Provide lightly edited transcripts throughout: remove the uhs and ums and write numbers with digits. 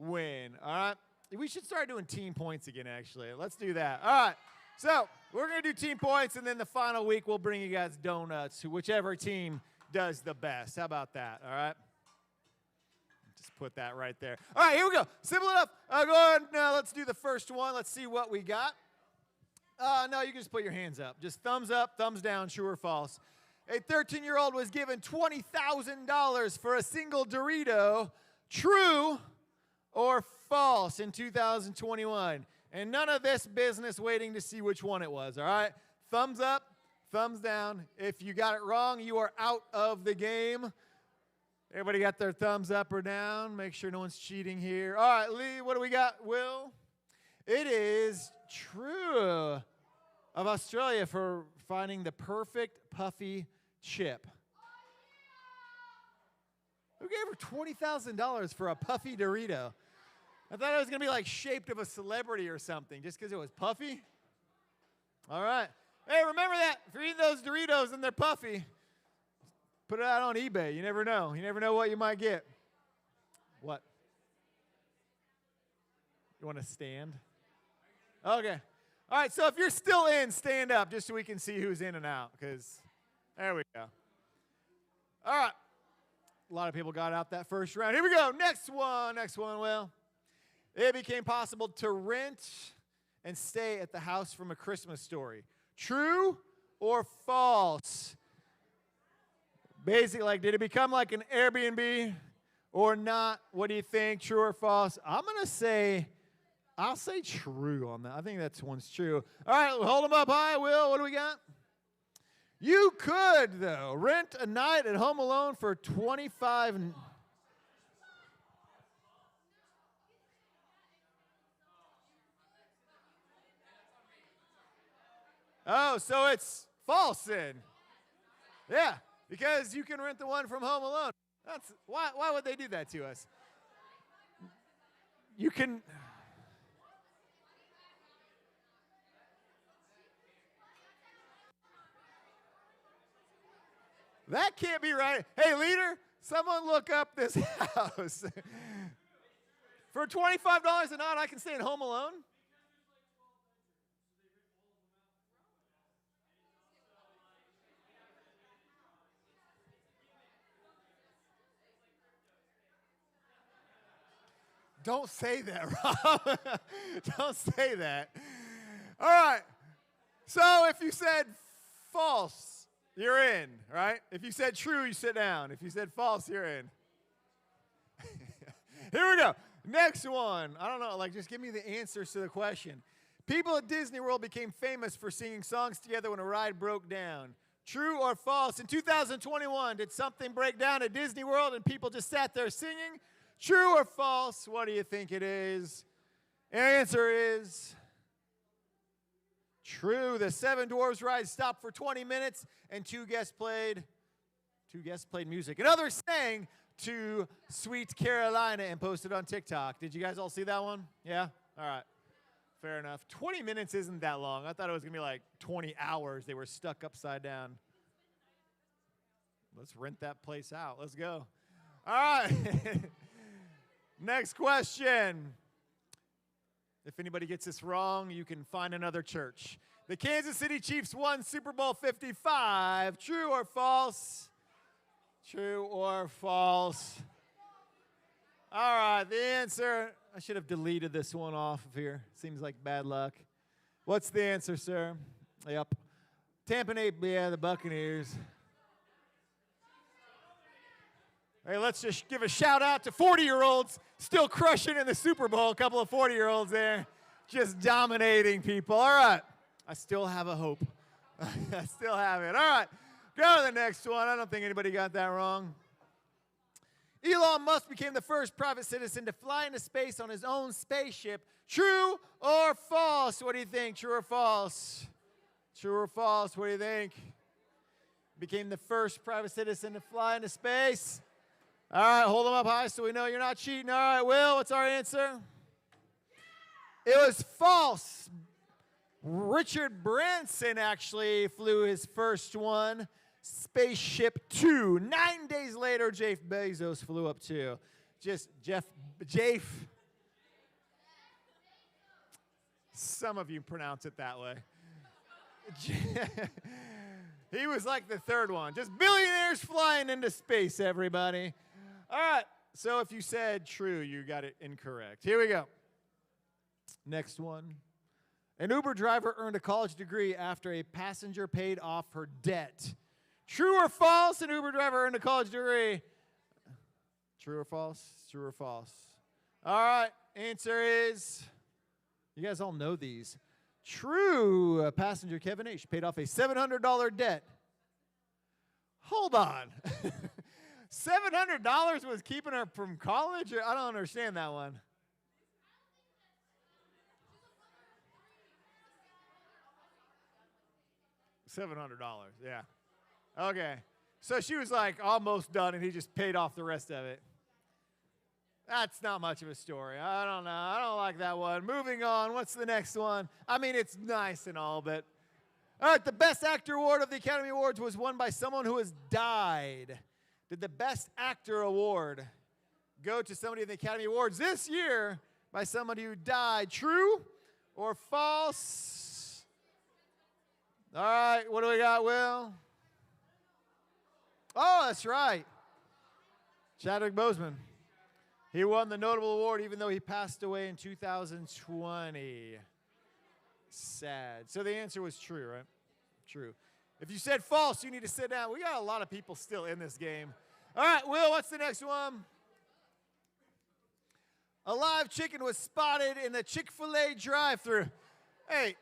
win. All right? We should start doing team points again, actually. Let's do that. All right. So we're going to do team points, and then the final week we'll bring you guys donuts to whichever team does the best. How about that? All right? Just put that right there. All right, here we go. Simple enough. Go ahead. Now let's do the first one. Let's see what we got. No, you can just put your hands up. Just thumbs up, thumbs down, true or false. A 13-year-old was given $20,000 for a single Dorito. True or false in 2021? And none of this business waiting to see which one it was, all right? Thumbs up, thumbs down. If you got it wrong, you are out of the game. Everybody got their thumbs up or down? Make sure no one's cheating here. All right, Lee, what do we got, Will? It is true of Australia for finding the perfect puffy chip. Who gave her $20,000 for a puffy Dorito? I thought it was going to be like shaped of a celebrity or something just because it was puffy. All right. Hey, remember that. If you're eating those Doritos and they're puffy, put it out on eBay. You never know. You never know what you might get. What? You want to stand? Okay. All right, so if you're still in, stand up just so we can see who's in and out, because there we go. All right. A lot of people got out that first round. Here we go. Next one, Will. It became possible to rent and stay at the house from A Christmas Story. True or false? Basically, like, did it become like an Airbnb or not? What do you think? True or false? I'll say true on that. I think that one's true. All right, hold them up high, Will. What do we got? You could, though, rent a night at Home Alone for $25. Oh, so it's false then. Yeah, because you can rent the one from Home Alone. That's why would they do that to us? You can. That can't be right. Hey, leader, someone look up this house. For $25 a night, I can stay at Home Alone? Don't say that, Rob. Don't say that. All right. So if you said false, you're in, right? If you said true, you sit down. If you said false, you're in. Here we go. Next one. I don't know, just give me the answers to the question. People at Disney World became famous for singing songs together when a ride broke down. True or false? In 2021, did something break down at Disney World and people just sat there singing? True or false? What do you think it is? And the answer is true. The Seven Dwarfs ride stopped for 20 minutes and two guests played music. And others sang to Sweet Carolina and posted on TikTok. Did you guys all see that one? Yeah? All right. Fair enough. 20 minutes isn't that long. I thought it was going to be like 20 hours. They were stuck upside down. Let's rent that place out. Let's go. All right. Next question. If anybody gets this wrong, you can find another church. The Kansas City Chiefs won Super Bowl 55. True or false? True or false? All right, the answer. I should have deleted this one off of here. Seems like bad luck. What's the answer, sir? Yep. Tampa Bay, the Buccaneers. Hey, let's just give a shout out to 40-year-olds still crushing in the Super Bowl. A couple of 40-year-olds there just dominating people. All right. I still have a hope. I still have it. All right. Go to the next one. I don't think anybody got that wrong. Elon Musk became the first private citizen to fly into space on his own spaceship. True or false? What do you think? True or false? True or false? What do you think? Became the first private citizen to fly into space. All right, hold them up high so we know you're not cheating. All right, Will, what's our answer? It was false. Richard Branson actually flew his first one, Spaceship Two. 9 days later, Jeff Bezos flew up too. Jeff Some of you pronounce it that way. He was like the third one. Just billionaires flying into space, everybody. All right. So if you said true, you got it incorrect. Here we go. Next one. An Uber driver earned a college degree after a passenger paid off her debt. True or false? An Uber driver earned a college degree. True or false? True or false? All right. Answer is, you guys all know these. True. Passenger Kevin H. paid off a $700 debt. Hold on. $700 was keeping her from college? I don't understand that one. $700, yeah. Okay. So she was like almost done, and he just paid off the rest of it. That's not much of a story. I don't know. I don't like that one. Moving on. What's the next one? I mean, it's nice and all, but. All right, the Best Actor Award of the Academy Awards was won by someone who has died. Did the Best Actor Award go to somebody in the Academy Awards this year by somebody who died? True or false? All right, what do we got, Will? Oh, that's right. Chadwick Boseman. He won the notable award even though he passed away in 2020. Sad. So the answer was true, right? True. If you said false, you need to sit down. We got a lot of people still in this game. All right, Will, what's the next one? A live chicken was spotted in the Chick-Fil-A drive-thru. Hey,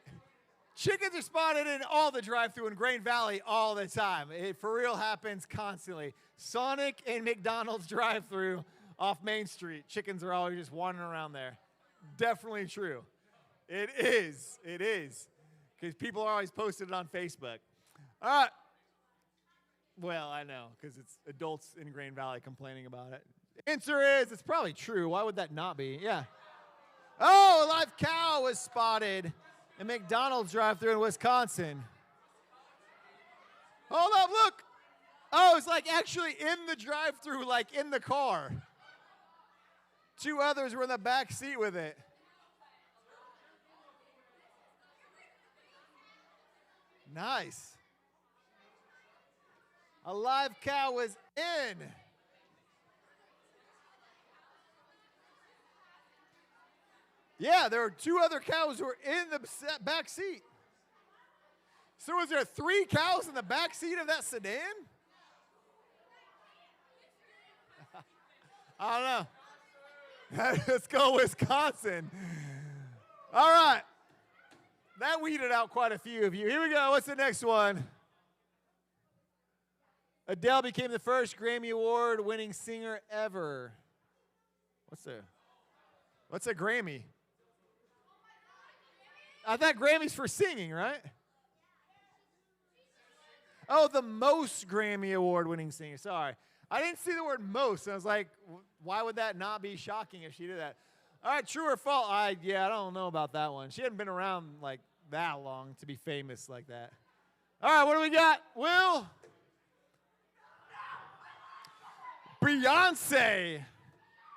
chickens are spotted in all the drive-thru in Grain Valley all the time. It for real happens constantly. Sonic and McDonald's drive-thru off Main Street. Chickens are always just wandering around there. Definitely true. It is. It is. Because people are always posting it on Facebook. All right. Well, I know, because it's adults in Grain Valley complaining about it. Answer is, it's probably true. Why would that not be? Yeah. Oh, a live cow was spotted in McDonald's drive-thru in Wisconsin. Hold up, look. Oh, it's like actually in the drive-thru, like in the car. Two others were in the back seat with it. Nice. A live cow was in. Yeah, there were two other cows who were in the back seat. So was there 3 cows in the back seat of that sedan? I don't know. Let's go Wisconsin. All right. That weeded out quite a few of you. Here we go. What's the next one? Adele became the first Grammy Award-winning singer ever. What's a Grammy? I thought Grammy's for singing, right? Oh, the most Grammy Award-winning singer. Sorry. I didn't see the word most. I was like, why would that not be shocking if she did that? All right, true or false? I don't know about that one. She hadn't been around like that long to be famous like that. All right, what do we got? Will? Beyonce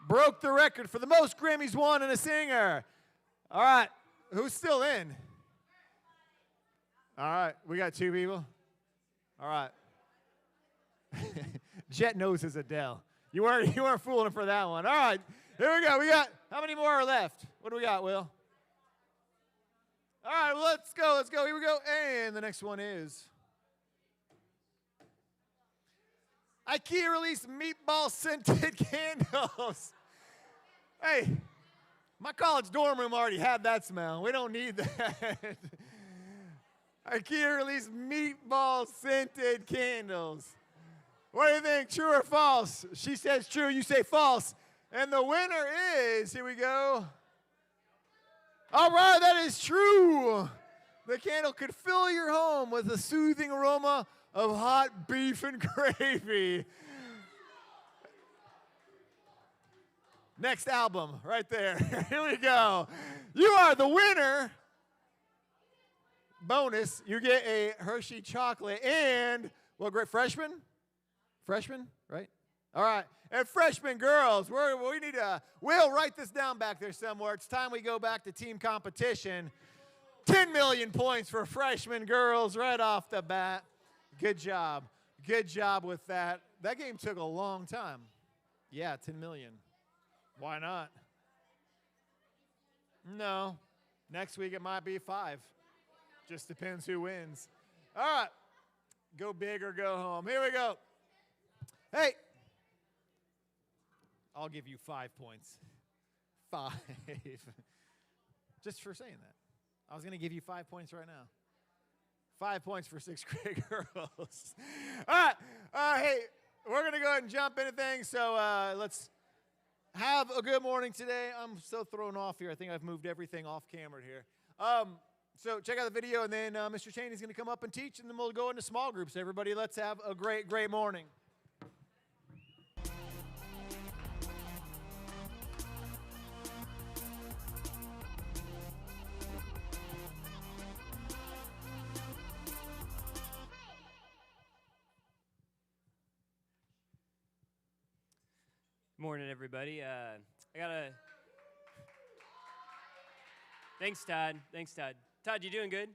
broke the record for the most Grammys won in a singer. All right, who's still in? All right, we got 2 people. All right. Jet knows his Adele. You weren't fooling him for that one. All right, here we go. We got, how many more are left? What do we got, Will? All right, well, let's go. Here we go. And the next one is Ikea released Meatball scented candles. Hey, my college dorm room already had that smell. We don't need that. Ikea released Meatball scented candles. What do you think, true or false? She says true, you say false. And the winner is, here we go. All right, that is true. The candle could fill your home with a soothing aroma of hot beef and gravy. Next album, right there. Here we go. You are the winner. Bonus, you get a Hershey chocolate and, what, great freshman? Freshman, right? All right. And freshman girls, we need to, Will, write this down back there somewhere. It's time we go back to team competition. 10 million points for freshman girls right off the bat. Good job. Good job with that. That game took a long time. Yeah, 10 million. Why not? No. Next week it might be 5. Just depends who wins. All right. Go big or go home. Here we go. Hey. I'll give you 5 points. 5. Just for saying that. I was going to give you 5 points right now. 5 points for 6th grade girls. All right. Hey, we're going to go ahead and jump into things. So let's have a good morning today. I'm so thrown off here. I think I've moved everything off camera here. So check out the video, and then Mr. Cheney's going to come up and teach, and then we'll go into small groups. Everybody, let's have a great, great morning. Morning, everybody. Thanks, Todd. Todd, you doing good?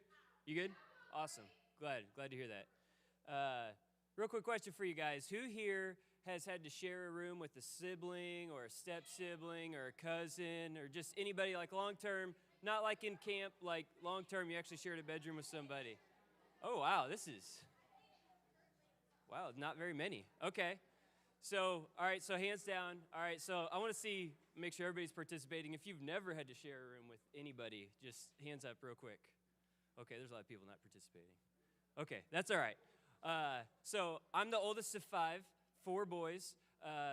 You good? Awesome. Glad to hear that. Real quick question for you guys. Who here has had to share a room with a sibling or a step-sibling or a cousin or just anybody like long-term, not like in camp, like long-term you actually shared a bedroom with somebody? Oh, wow, not very many. Okay. So, all right, so hands down. All right, so I want to make sure everybody's participating. If you've never had to share a room with anybody, just hands up real quick. Okay, there's a lot of people not participating. Okay, that's all right. So I'm the oldest of 4 boys.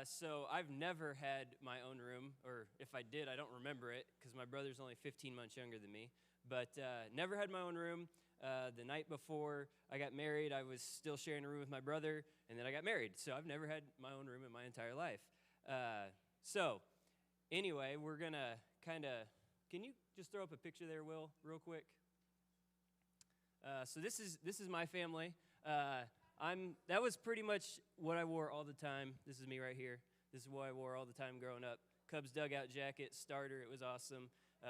So I've never had my own room, or if I did, I don't remember it because my brother's only 15 months younger than me. But never had my own room. The night before I got married, I was still sharing a room with my brother, and then I got married. So I've never had my own room in my entire life. So anyway, we're going to kind of, can you just throw up a picture there, Will, real quick? So this is my family. That was pretty much what I wore all the time. This is me right here. This is what I wore all the time growing up. Cubs dugout jacket, starter. It was awesome.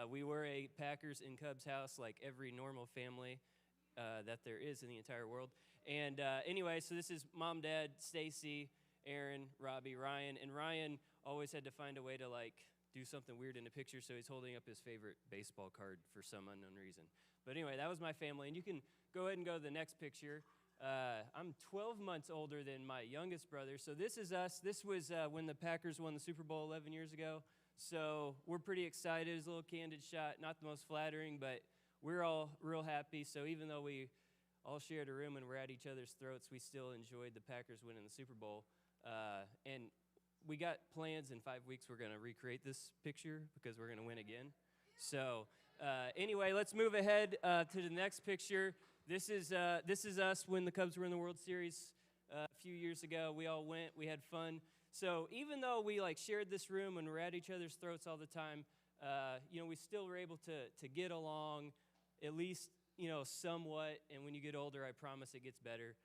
We were a Packers in Cubs house like every normal family that there is in the entire world. And anyway, so this is Mom, Dad, Stacy, Aaron, Robbie, Ryan. And Ryan always had to find a way to like do something weird in the picture, so he's holding up his favorite baseball card for some unknown reason. But anyway, that was my family. And you can go ahead and go to the next picture. I'm 12 months older than my youngest brother. So this is us. This was when the Packers won the Super Bowl 11 years ago. So we're pretty excited. It's a little candid shot, not the most flattering, but we're all real happy. So even though we all shared a room and we're at each other's throats, we still enjoyed the Packers winning the Super Bowl. And we got plans in 5 weeks. We're going to recreate this picture because we're going to win again. So anyway, let's move ahead to the next picture. This is us when the Cubs were in the World Series a few years ago. We all went. We had fun. So even though we like shared this room and we're at each other's throats all the time, we still were able to get along, at least somewhat. And when you get older, I promise it gets better.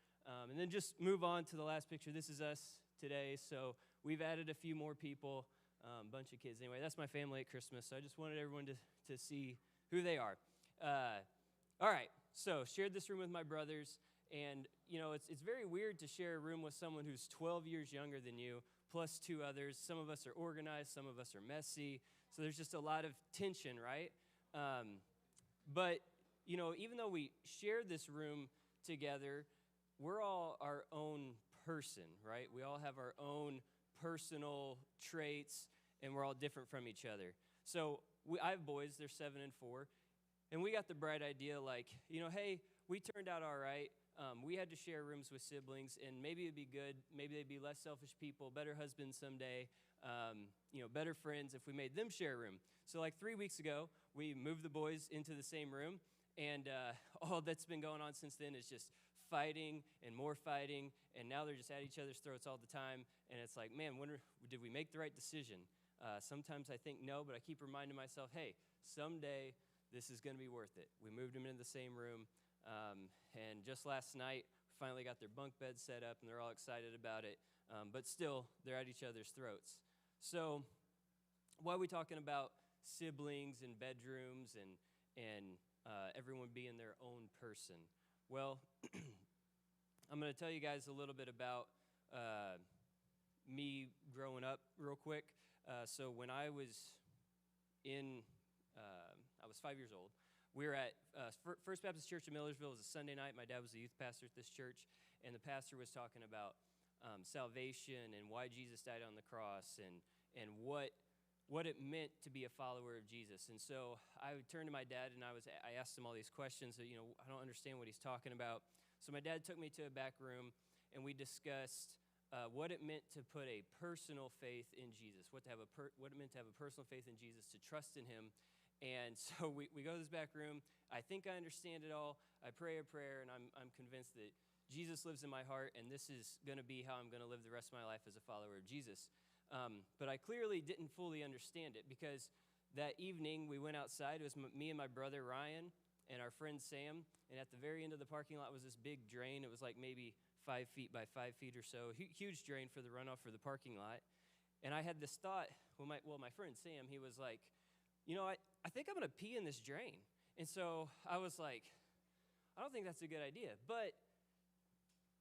And then just move on to the last picture. This is us today. So we've added a few more people, a bunch of kids. Anyway, that's my family at Christmas. So I just wanted everyone to see who they are. All right. So shared this room with my brothers. And, it's very weird to share a room with someone who's 12 years younger than you, plus 2 others. Some of us are organized. Some of us are messy. So there's just a lot of tension, right? But, even though we share this room together, we're all our own person, right? We all have our own personal traits, and we're all different from each other. So I have boys. They're 7 and 4. And we got the bright idea like, hey, we turned out all right. We had to share rooms with siblings, and maybe it'd be good. Maybe they'd be less selfish people, better husbands someday, better friends if we made them share a room. So like 3 weeks ago, we moved the boys into the same room, and all that's been going on since then is just fighting and more fighting, and now they're just at each other's throats all the time, and it's like, man, did we make the right decision? Sometimes I think no, but I keep reminding myself, hey, someday this is going to be worth it. We moved them into the same room. And just last night, finally got their bunk beds set up, and they're all excited about it. But still, they're at each other's throats. So why are we talking about siblings and bedrooms and everyone being their own person. Well, I'm going to tell you guys a little bit about me growing up real quick. So when I was I was 5 years old. We were at First Baptist Church in Millersville. It was a Sunday night. My dad was the youth pastor at this church, and the pastor was talking about salvation and why Jesus died on the cross and what it meant to be a follower of Jesus. And so I would turn to my dad, and I asked him all these questions that, I don't understand what he's talking about. So my dad took me to a back room, and we discussed what it meant to put a personal faith in Jesus, what it meant to have a personal faith in Jesus, to trust in him. And so we go to this back room. I think I understand it all. I pray a prayer, and I'm convinced that Jesus lives in my heart, and this is going to be how I'm going to live the rest of my life as a follower of Jesus. But I clearly didn't fully understand it, because that evening we went outside. It was me and my brother Ryan and our friend Sam, and at the very end of the parking lot was this big drain. It was like maybe 5 feet by 5 feet or so, huge drain for the runoff for the parking lot. And I had this thought, my friend Sam, he was like, I think I'm going to pee in this drain. And so I was like, I don't think that's a good idea. But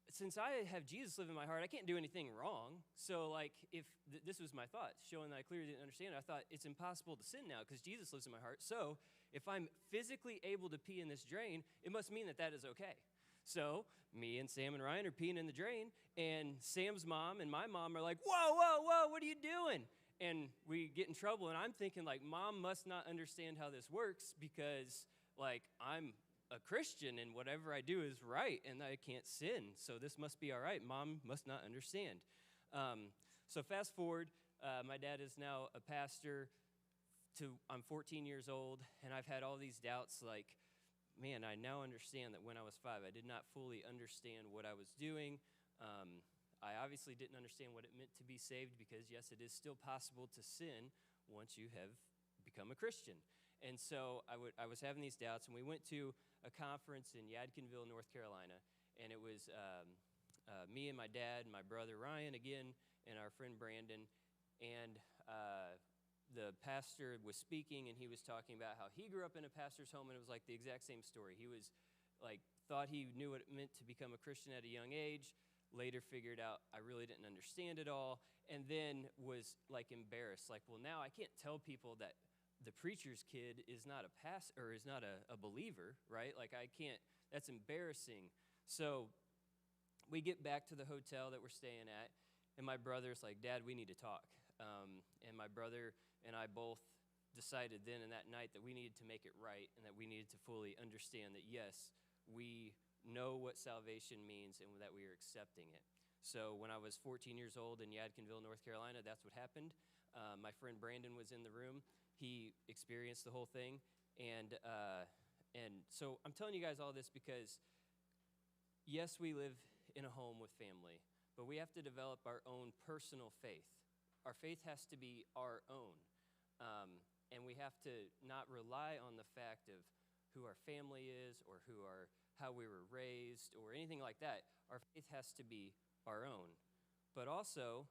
since I have Jesus live in my heart, I can't do anything wrong. So if this was my thought, showing that I clearly didn't understand it, I thought it's impossible to sin now because Jesus lives in my heart. So if I'm physically able to pee in this drain, it must mean that is okay. So me and Sam and Ryan are peeing in the drain, and Sam's mom and my mom are like, whoa, whoa, whoa, what are you doing? And we get in trouble, and I'm thinking, Mom must not understand how this works, because, I'm a Christian, and whatever I do is right, and I can't sin, so this must be all right. Mom must not understand. So fast forward, my dad is now a pastor. I'm 14 years old, and I've had all these doubts, man, I now understand that when I was 5, I did not fully understand what I was doing. I obviously didn't understand what it meant to be saved, because, yes, it is still possible to sin once you have become a Christian. And so I was having these doubts, and we went to a conference in Yadkinville, North Carolina, and it was me and my dad and my brother Ryan again and our friend Brandon, and the pastor was speaking, and he was talking about how he grew up in a pastor's home, and it was the exact same story. He was thought he knew what it meant to become a Christian at a young age, later figured out I really didn't understand it all, and then was embarrassed. Well, now I can't tell people that the preacher's kid is not a pastor or is not a believer, right? I can't, that's embarrassing. So we get back to the hotel that we're staying at, and my brother's like, Dad, we need to talk. And my brother and I both decided then and that night that we needed to make it right, and that we needed to fully understand that, yes, we know what salvation means and that we are accepting it. So when I was 14 years old in Yadkinville, North Carolina, that's what happened. My friend Brandon was in the room. He experienced the whole thing. And so I'm telling you guys all this because, yes, we live in a home with family, but we have to develop our own personal faith. Our faith has to be our own. And we have to not rely on the fact of who our family is or how we were raised or anything like that. Our faith has to be our own. But also,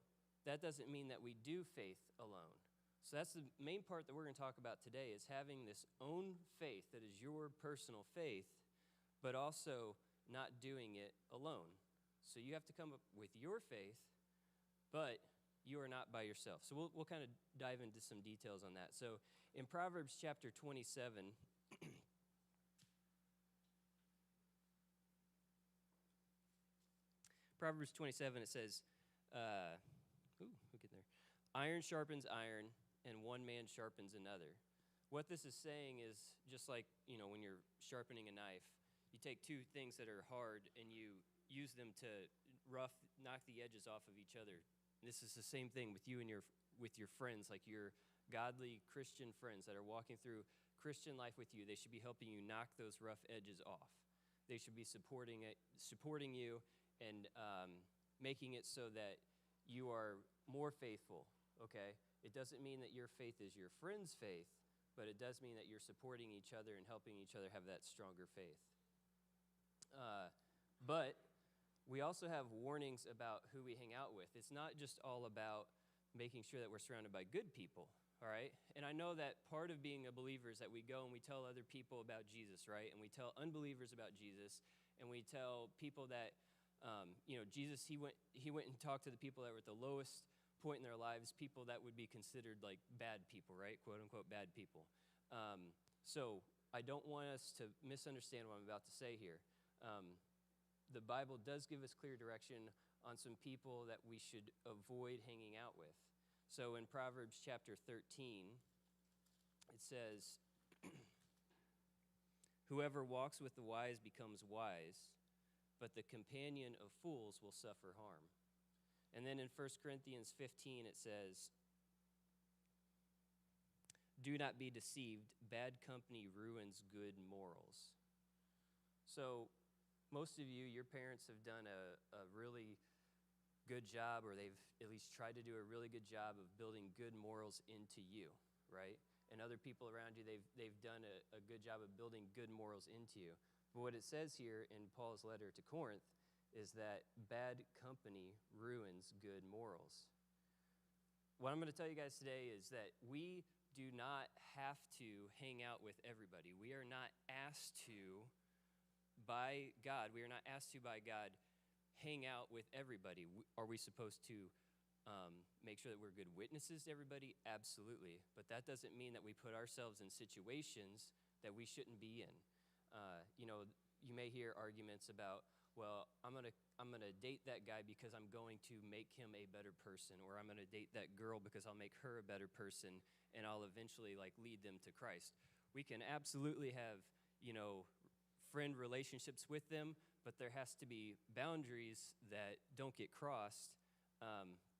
that doesn't mean that we do faith alone. So that's the main part that we're going to talk about today, is having this own faith that is your personal faith, but also not doing it alone. So you have to come up with your faith, but you are not by yourself. So we'll kind of dive into some details on that. So in Proverbs chapter 27, Proverbs 27, it says, iron sharpens iron, and one man sharpens another. What this is saying is just like, when you're sharpening a knife, you take two things that are hard and you use them to knock the edges off of each other. This is the same thing with you and with your friends, like your godly Christian friends that are walking through Christian life with you. They should be helping you knock those rough edges off. They should be supporting you and making it so that you are more faithful, okay? It doesn't mean that your faith is your friend's faith, but it does mean that you're supporting each other and helping each other have that stronger faith. But we also have warnings about who we hang out with. It's not just all about making sure that we're surrounded by good people, all right? And I know that part of being a believer is that we go and we tell other people about Jesus, right? And we tell unbelievers about Jesus, and we tell people that, Jesus, he went and talked to the people that were at the lowest point in their lives, people that would be considered like bad people, right? Quote unquote bad people. So I don't want us to misunderstand what I'm about to say here. The Bible does give us clear direction on some people that we should avoid hanging out with. So in Proverbs chapter 13, it says, whoever walks with the wise becomes wise, but the companion of fools will suffer harm. And then in 1 Corinthians 15, it says, do not be deceived. Bad company ruins good morals. So most of you, your parents have done a really good job, or they've at least tried to do a really good job of building good morals into you, right? And other people around you, they've done a good job of building good morals into you. But what it says here in Paul's letter to Corinth is that bad company ruins good morals. What I'm going to tell you guys today is that we do not have to hang out with everybody. We are not asked to, by God, hang out with everybody. Are we supposed to make sure that we're good witnesses to everybody? Absolutely. But that doesn't mean that we put ourselves in situations that we shouldn't be in. You may hear arguments about, well, I'm gonna date that guy because I'm going to make him a better person, or I'm gonna date that girl because I'll make her a better person, and I'll eventually lead them to Christ. We can absolutely have, friend relationships with them, but there has to be boundaries that don't get crossed,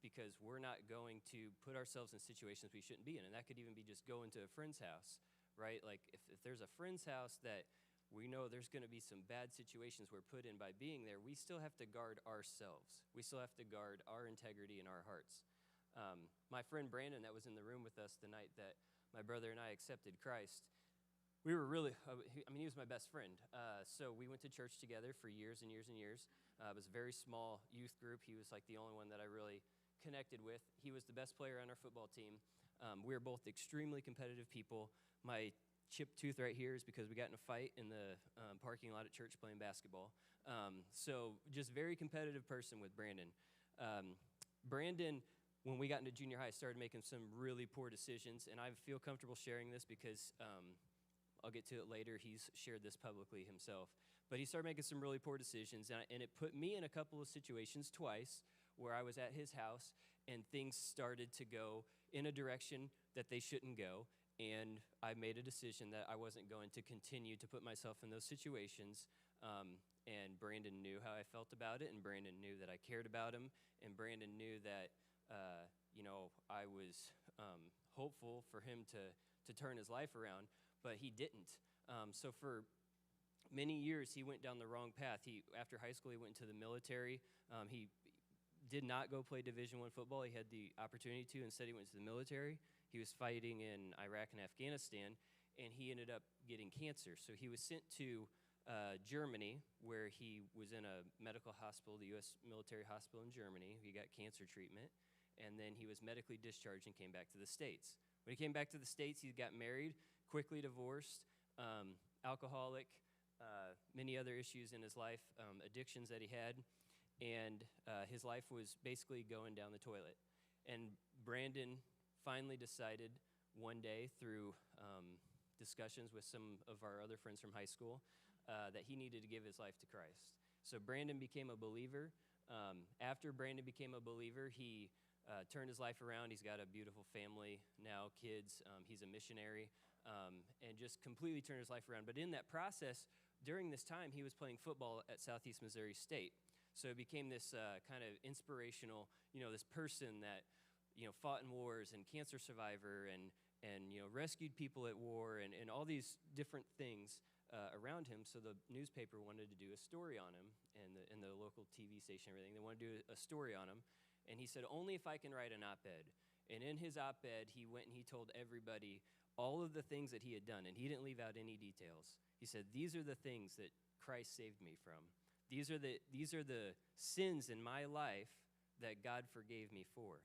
because we're not going to put ourselves in situations we shouldn't be in. And that could even be just going to a friend's house, right? Like if there's a friend's house that we know there's going to be some bad situations we're put in by being there, we still have to guard ourselves. We still have to guard our integrity in our hearts. My friend Brandon, that was in the room with us the night that my brother and I accepted Christ, we were really, he was my best friend. So we went to church together for years and years and years. It was a very small youth group. He was like the only one that I really connected with. He was the best player on our football team. We were both extremely competitive people. My chipped tooth right here is because we got in a fight in the parking lot at church playing basketball. So just very competitive person with Brandon. Brandon, when we got into junior high, started making some really poor decisions, and I feel comfortable sharing this because I'll get to it later. He's shared this publicly himself. But he started making some really poor decisions, and it put me in a couple of situations twice where I was at his house, and things started to go in a direction that they shouldn't go, and I made a decision that I wasn't going to continue to put myself in those situations, and Brandon knew how I felt about it, and Brandon knew that I cared about him, and Brandon knew that, I was hopeful for him to turn his life around, but he didn't. So for many years, he went down the wrong path. After high school, he went into the military. He did not go play Division I football. He had the opportunity to. Instead, he went to the military. He was fighting in Iraq and Afghanistan, and he ended up getting cancer. So he was sent to Germany, where he was in a medical hospital, the U.S. military hospital in Germany. He got cancer treatment, and then he was medically discharged and came back to the States. When he came back to the States, he got married, quickly divorced, alcoholic, many other issues in his life, addictions that he had, and his life was basically going down the toilet. And Brandon finally decided one day through discussions with some of our other friends from high school that he needed to give his life to Christ. So Brandon became a believer. After Brandon became a believer, he turned his life around. He's got a beautiful family now, kids. He's a missionary, and just completely turned his life around. But in that process, during this time, he was playing football at Southeast Missouri State. So it became this kind of inspirational, this person that, fought in wars and cancer survivor and rescued people at war and all these different things around him. So the newspaper wanted to do a story on him, and the local TV station and everything. They wanted to do a story on him. And he said, only if I can write an op-ed. And in his op-ed, he went and he told everybody all of the things that he had done, and he didn't leave out any details. He said, these are the things that Christ saved me from. These are the sins in my life that God forgave me for.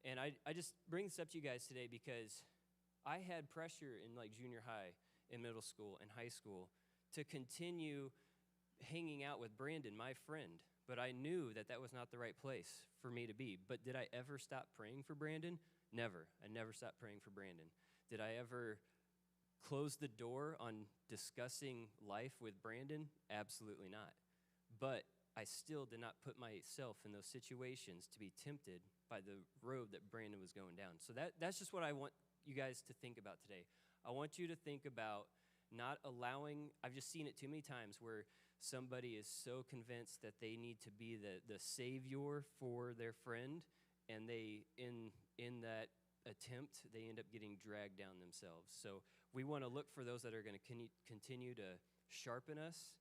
And I just bring this up to you guys today because I had pressure in like junior high, in middle school, and high school to continue hanging out with Brandon, my friend. But I knew that that was not the right place for me to be. But did I ever stop praying for Brandon? Never. I never stopped praying for Brandon. Did I ever close the door on discussing life with Brandon? Absolutely not. But I still did not put myself in those situations to be tempted by the road that Brandon was going down. So that's just what I want you guys to think about today. I want you to think about not allowing, I've just seen it too many times where somebody is so convinced that they need to be the savior for their friend, and they, in that attempt, they end up getting dragged down themselves. So we want to look for those that are going to continue to sharpen us.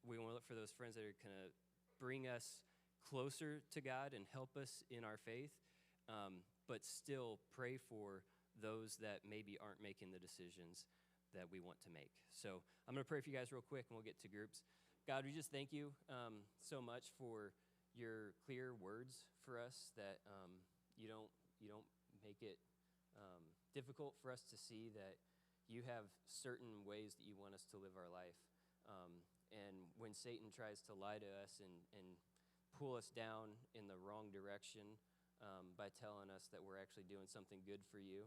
We want to look for those friends that are going to bring us closer to God and help us in our faith, but still pray for those that maybe aren't making the decisions that we want to make. So I'm going to pray for you guys real quick, and we'll get to groups. God, we just thank you so much for your clear words for us, that you don't make it difficult for us to see that you have certain ways that you want us to live our life. And when Satan tries to lie to us and pull us down in the wrong direction by telling us that we're actually doing something good for you,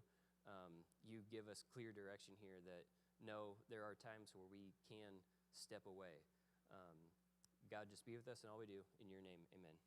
you give us clear direction here that, no, there are times where we can step away. God, just be with us in all we do. In your name, amen.